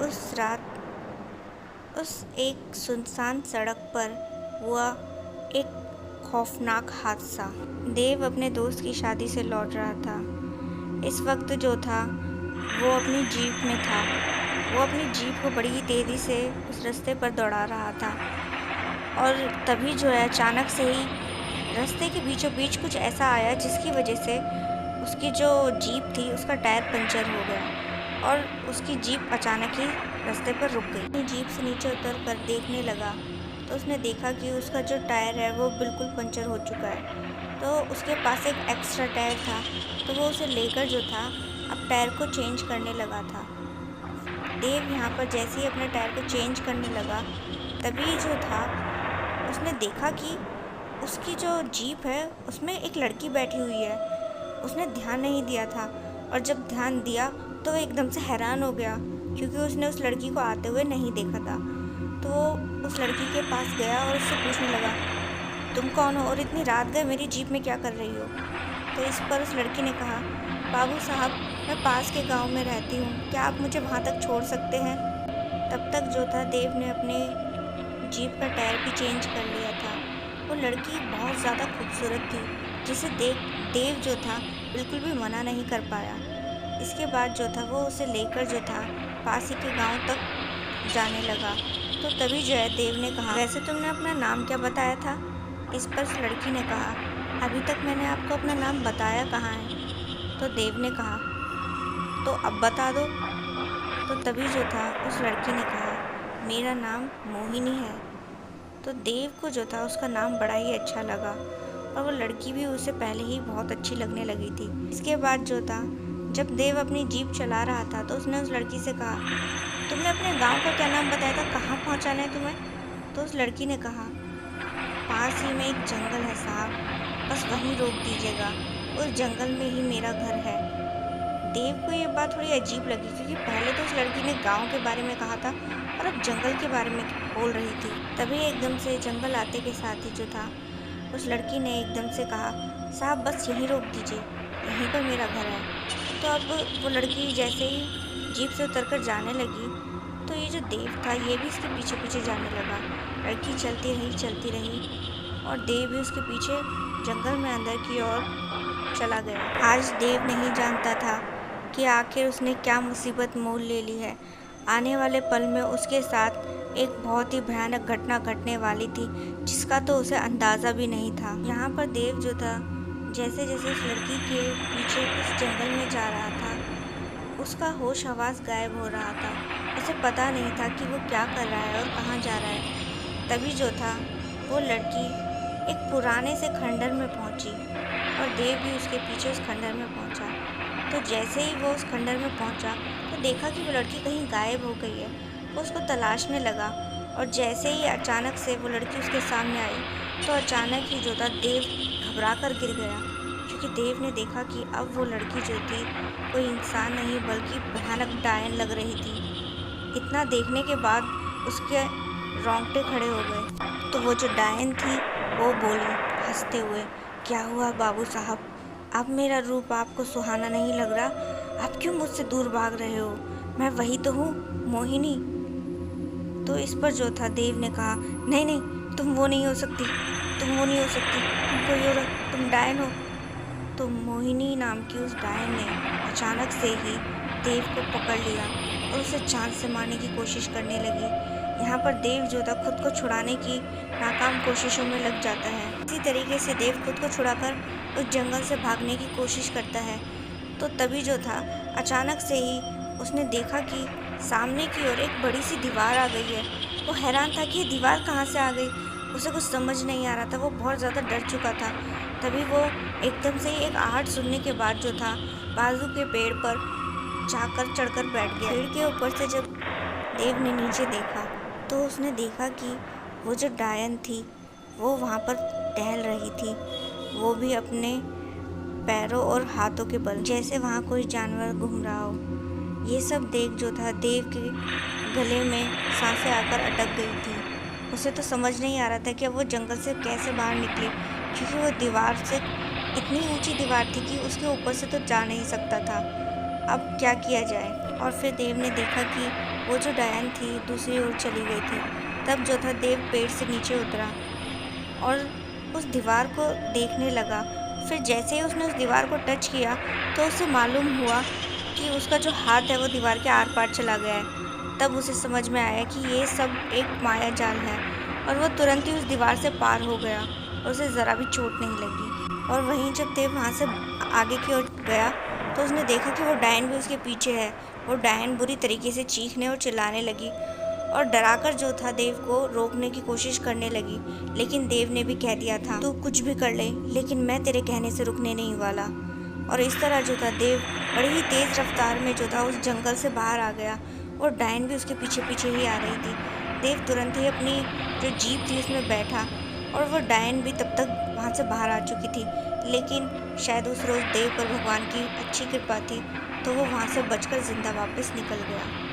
उस रात उस एक सुनसान सड़क पर हुआ एक खौफनाक हादसा। देव अपने दोस्त की शादी से लौट रहा था। इस वक्त जो था वो अपनी जीप में था। वो अपनी जीप को बड़ी ही तेज़ी से उस रास्ते पर दौड़ा रहा था और तभी जो है अचानक से ही रास्ते के बीचों बीच कुछ ऐसा आया जिसकी वजह से उसकी जो जीप थी उसका टायर पंचर हो गया और उसकी जीप अचानक ही रास्ते पर रुक गई। अपनी जीप से नीचे उतर कर देखने लगा तो उसने देखा कि उसका जो टायर है वो बिल्कुल पंचर हो चुका है। तो उसके पास एक एक्स्ट्रा टायर था तो वो उसे लेकर जो था अब टायर को चेंज करने लगा था। देव यहाँ पर जैसे ही अपने टायर को चेंज करने लगा तभी जो था उसने देखा कि उसकी जो जीप है उसमें एक लड़की बैठी हुई है। उसने ध्यान नहीं दिया था और जब ध्यान दिया तो वो एकदम से हैरान हो गया क्योंकि उसने उस लड़की को आते हुए नहीं देखा था। तो वो उस लड़की के पास गया और उससे पूछने लगा, तुम कौन हो और इतनी रात गए मेरी जीप में क्या कर रही हो? तो इस पर उस लड़की ने कहा, बाबू साहब मैं पास के गांव में रहती हूँ, क्या आप मुझे वहाँ तक छोड़ सकते हैं? तब तक जो था देव ने अपने जीप का टायर भी चेंज कर लिया था। वो लड़की बहुत ज़्यादा खूबसूरत थी जिसे देख देव जो था बिल्कुल भी मना नहीं कर पाया। इसके बाद जो था वो उसे लेकर जो था पास ही के गांव तक जाने लगा। तो तभी जो है देव ने कहा, वैसे तुमने अपना नाम क्या बताया था? इस पर उस लड़की ने कहा, अभी तक मैंने आपको अपना नाम बताया कहाँ है? तो देव ने कहा, तो अब बता दो। तो तभी जो था उस लड़की ने कहा, मेरा नाम मोहिनी है। तो देव को जो था उसका नाम बड़ा ही अच्छा लगा और वो लड़की भी उसे पहले ही बहुत अच्छी लगने लगी थी। इसके बाद जो था जब देव अपनी जीप चला रहा था तो उसने उस लड़की से कहा, तुमने अपने गांव का क्या नाम बताया था, कहाँ पहुँचाना है तुम्हें? तो उस लड़की ने कहा, पास ही में एक जंगल है साहब, बस वहीं रोक दीजिएगा, उस जंगल में ही मेरा घर है। देव को ये बात थोड़ी अजीब लगी क्योंकि पहले तो उस लड़की ने गांव के बारे में कहा था और अब जंगल के बारे में बोल रही थी। तभी एकदम से जंगल आते के साथ ही जो था उस लड़की ने एकदम से कहा, साहब बस यहीं रोक दीजिए, यहीं पर मेरा घर है। तो अब वो लड़की जैसे ही जीप से उतरकर जाने लगी तो ये जो देव था ये भी इसके पीछे पीछे जाने लगा। लड़की चलती रही और देव भी उसके पीछे जंगल में अंदर की ओर चला गया। आज देव नहीं जानता था कि आखिर उसने क्या मुसीबत मोल ले ली है। आने वाले पल में उसके साथ एक बहुत ही भयानक घटना घटने वाली थी जिसका तो उसे अंदाज़ा भी नहीं था। यहाँ पर देव जो था जैसे जैसे उस लड़की के पीछे उस जंगल में जा रहा था उसका होश हवास गायब हो रहा था। उसे पता नहीं था कि वो क्या कर रहा है और कहाँ जा रहा है। तभी जो था वो लड़की एक पुराने से खंडर में पहुँची और देव भी उसके पीछे उस खंडर में पहुँचा। तो जैसे ही वो उस खंडर में पहुँचा तो देखा कि वो लड़की कहीं गायब हो गई है। वो उसको तलाशने लगा और जैसे ही अचानक से वो लड़की उसके सामने आई तो अचानक ही जो था देव घबरा कर गिर गया क्योंकि देव ने देखा कि अब वो लड़की जो थी कोई इंसान नहीं बल्कि भयानक डायन लग रही थी। इतना देखने के बाद उसके रोंगटे खड़े हो गए। तो वो जो डायन थी वो बोली हंसते हुए, क्या हुआ बाबू साहब, अब मेरा रूप आपको सुहाना नहीं लग रहा? आप क्यों मुझसे दूर भाग रहे हो? मैं वही तो हूँ, मोहिनी। तो इस पर जो था देव ने कहा, नहीं नहीं, तुम वो नहीं हो सकती, तुम वो नहीं हो सकती, तुम कोई और, तुम डायन हो। तो मोहिनी नाम की उस डायन ने अचानक से ही देव को पकड़ लिया और उसे जान से मारने की कोशिश करने लगी। यहाँ पर देव जो था खुद को छुड़ाने की नाकाम कोशिशों में लग जाता है। इसी तरीके से देव खुद को छुड़ाकर उस जंगल से भागने की कोशिश करता है। तो तभी जो था अचानक से ही उसने देखा कि सामने की ओर एक बड़ी सी दीवार आ गई है। वो हैरान था कि ये दीवार कहाँ से आ गई, उसे कुछ समझ नहीं आ रहा था, वो बहुत ज़्यादा डर चुका था। तभी वो एकदम से ही एक आहट सुनने के बाद जो था बाजू के पेड़ पर जाकर चढ़कर बैठ गया। पेड़ के ऊपर से जब देव ने नीचे देखा तो उसने देखा कि वो जो डायन थी वो वहाँ पर टहल रही थी, वो भी अपने पैरों और हाथों के बल, जैसे वहाँ कोई जानवर घूम रहा हो। ये सब देख जो था देव के गले में सांसें आकर अटक गई थी। उसे तो समझ नहीं आ रहा था कि अब वो जंगल से कैसे बाहर निकले क्योंकि वो दीवार से इतनी ऊंची दीवार थी कि उसके ऊपर से तो जा नहीं सकता था। अब क्या किया जाए? और फिर देव ने देखा कि वो जो डायन थी दूसरी ओर चली गई थी। तब जो था देव पेड़ से नीचे उतरा और उस दीवार को देखने लगा। फिर जैसे ही उसने उस दीवार को टच किया तो उसे मालूम हुआ कि उसका जो हाथ है वो दीवार के आर पार चला गया है। तब उसे समझ में आया कि ये सब एक माया जाल है और वह तुरंत ही उस दीवार से पार हो गया और उसे ज़रा भी चोट नहीं लगी। और वहीं जब देव वहाँ से आगे की ओर गया तो उसने देखा कि वो डायन भी उसके पीछे है। वो डायन बुरी तरीके से चीखने और चिल्लाने लगी और डराकर जो था देव को रोकने की कोशिश करने लगी। लेकिन देव ने भी कह दिया था तू कुछ भी कर ले, लेकिन मैं तेरे कहने से रुकने नहीं वाला। और इस तरह जो था देव बड़ी ही तेज़ रफ्तार में जो था उस जंगल से बाहर आ गया और डायन भी उसके पीछे पीछे ही आ रही थी। देव तुरंत ही अपनी जो जीप थी उसमें बैठा और वो डायन भी तब तक वहाँ से बाहर आ चुकी थी। लेकिन शायद उस रोज़ देव पर भगवान की अच्छी कृपा थी तो वो वहाँ से बचकर ज़िंदा वापस निकल गया।